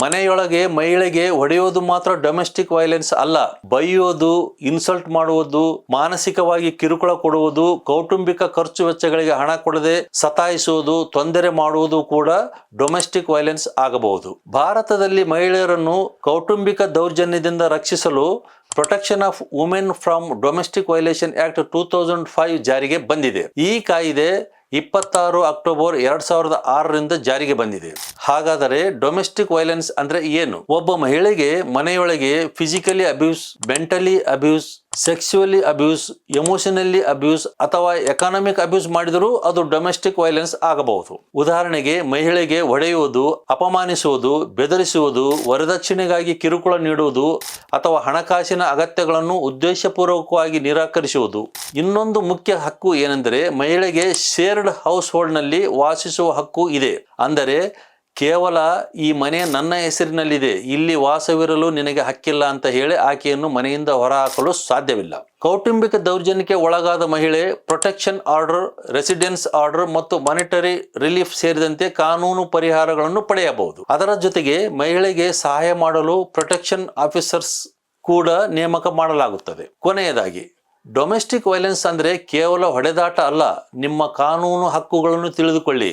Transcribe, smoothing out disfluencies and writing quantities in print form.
ಮನೆಯೊಳಗೆ ಮಹಿಳೆಗೆ ಹೊಡೆಯೋದು ಮಾತ್ರ ಡೊಮೆಸ್ಟಿಕ್ ವೈಲೆನ್ಸ್ ಅಲ್ಲ. ಬೈಯೋದು, ಇನ್ಸಲ್ಟ್ ಮಾಡುವುದು, ಮಾನಸಿಕವಾಗಿ ಕಿರುಕುಳ ಕೊಡುವುದು, ಕೌಟುಂಬಿಕ ಖರ್ಚು ವೆಚ್ಚಗಳಿಗೆ ಹಣ ಕೊಡದೆ ಸತಾಯಿಸುವುದು, ತೊಂದರೆ ಮಾಡುವುದು ಕೂಡ ಡೊಮೆಸ್ಟಿಕ್ ವೈಲೆನ್ಸ್ ಆಗಬಹುದು. ಭಾರತದಲ್ಲಿ ಮಹಿಳೆಯರನ್ನು ಕೌಟುಂಬಿಕ ದೌರ್ಜನ್ಯದಿಂದ ರಕ್ಷಿಸಲು protection of women from domestic violation act 2005 ಜಾರಿಗೆ ಬಂದಿದೆ. ಈ ಕಾಯ್ದೆ 26 ಅಕ್ಟೋಬರ್ 2006 ಜಾರಿಗೆ ಬಂದಿದೆ. ಹಾಗಾದರೆ ಡೊಮೆಸ್ಟಿಕ್ ವೈಲೆನ್ಸ್ ಅಂದ್ರೆ ಏನು? ಒಬ್ಬ ಮಹಿಳೆಗೆ ಮನೆಯೊಳಗೆ physically abuse, mentally abuse, sexually abuse, emotionally abuse ಅಥವಾ ಎಕಾನಮಿಕ್ ಅಬ್ಯೂಸ್ ಮಾಡಿದರೂ ಅದು ಡೊಮೆಸ್ಟಿಕ್ ವೈಲೆನ್ಸ್ ಆಗಬಹುದು. ಉದಾಹರಣೆಗೆ, ಮಹಿಳೆಗೆ ಹೊಡೆಯುವುದು, ಅಪಮಾನಿಸುವುದು, ಬೆದರಿಸುವುದು, ವರದಕ್ಷಿಣೆಗಾಗಿ ಕಿರುಕುಳ ನೀಡುವುದು ಅಥವಾ ಹಣಕಾಸಿನ ಅಗತ್ಯಗಳನ್ನು ಉದ್ದೇಶಪೂರ್ವಕವಾಗಿ ನಿರಾಕರಿಸುವುದು. ಇನ್ನೊಂದು ಮುಖ್ಯ ಹಕ್ಕು ಏನೆಂದರೆ, ಮಹಿಳೆಗೆ ಶೇರ್ಡ್ ಹೌಸ್ ಹೋಲ್ಡ್ ನಲ್ಲಿ ವಾಸಿಸುವ ಹಕ್ಕು ಇದೆ. ಅಂದರೆ ಕೇವಲ ಈ ಮನೆ ನನ್ನ ಹೆಸರಿನಲ್ಲಿದೆ, ಇಲ್ಲಿ ವಾಸವಿರಲು ನಿನಗೆ ಹಕ್ಕಿಲ್ಲ ಅಂತ ಹೇಳಿ ಆಕೆಯನ್ನು ಮನೆಯಿಂದ ಹೊರಹಾಕಲು ಸಾಧ್ಯವಿಲ್ಲ. ಕೌಟುಂಬಿಕ ದೌರ್ಜನ್ಯಕ್ಕೆ ಒಳಗಾದ ಮಹಿಳೆ ಪ್ರೊಟೆಕ್ಷನ್ ಆರ್ಡರ್, ರೆಸಿಡೆನ್ಸ್ ಆರ್ಡರ್ ಮತ್ತು ಮಾನಿಟರಿ ರಿಲೀಫ್ ಸೇರಿದಂತೆ ಕಾನೂನು ಪರಿಹಾರಗಳನ್ನು ಪಡೆಯಬಹುದು. ಅದರ ಜೊತೆಗೆ ಮಹಿಳೆಗೆ ಸಹಾಯ ಮಾಡಲು ಪ್ರೊಟೆಕ್ಷನ್ ಆಫೀಸರ್ಸ್ ಕೂಡ ನೇಮಕ ಮಾಡಲಾಗುತ್ತದೆ. ಕೊನೆಯದಾಗಿ, ಡೊಮೆಸ್ಟಿಕ್ ವೈಲೆನ್ಸ್ ಅಂದ್ರೆ ಕೇವಲ ಹೊಡೆದಾಟ ಅಲ್ಲ. ನಿಮ್ಮ ಕಾನೂನು ಹಕ್ಕುಗಳನ್ನು ತಿಳಿದುಕೊಳ್ಳಿ.